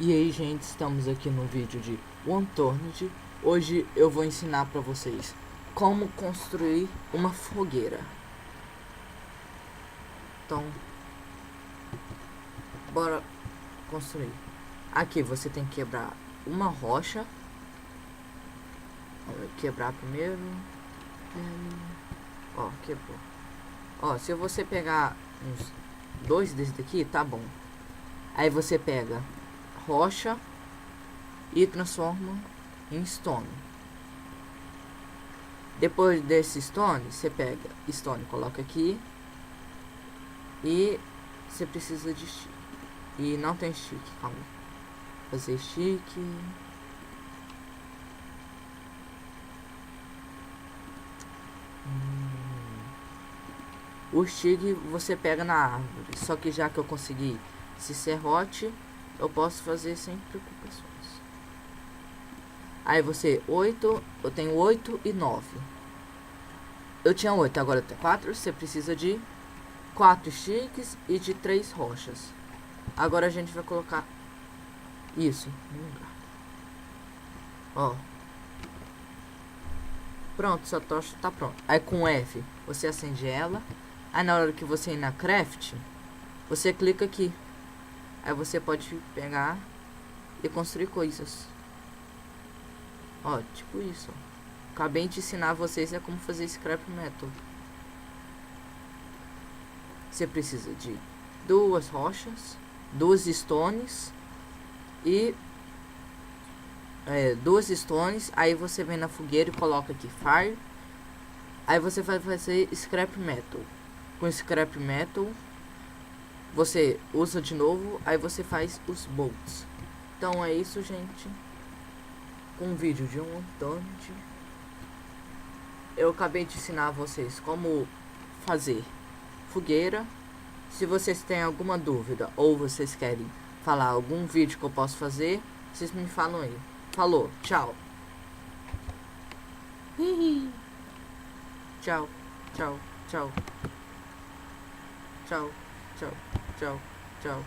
E aí, gente, estamos aqui no vídeo de Wanted. Hoje eu vou ensinar para vocês como construir uma fogueira. Então, bora construir. Aqui você tem que quebrar uma rocha. Quebrar primeiro. Ó, quebrou. Ó, se você pegar uns dois desses daqui, tá bom. Aí você pega rocha e transforma em stone. Depois desse stone, você pega stone, coloca aqui. E você precisa de stick. E não tem stick, calma. Fazer stick. O stick você pega na árvore. Só que já que eu consegui esse serrote, eu posso fazer sem preocupações. Aí você, 8, eu tenho 8 e 9. Eu tinha 8, agora eu tenho 4. Você precisa de 4 sticks e de 3 rochas. Agora a gente vai colocar isso no lugar. Ó. Pronto, sua tocha tá pronta. Aí com F, você acende ela. Aí na hora que você ir na craft, você clica aqui. Aí você pode pegar e construir coisas. Ó, tipo isso. Acabei de ensinar vocês como fazer scrap metal. Você precisa de 2 rochas, 2 stones e 2 stones. Aí você vem na fogueira e coloca aqui fire. Aí você vai fazer scrap metal. Com scrap metal você usa de novo. Aí você faz os bolts. Então é isso, gente. Com um vídeo de um Wanted. Eu acabei de ensinar vocês como fazer fogueira. Se vocês têm alguma dúvida ou vocês querem falar algum vídeo que eu posso fazer, vocês me falam aí. Falou, tchau. Tchau, tchau, tchau. Tchau, tchau, tchau, tchau.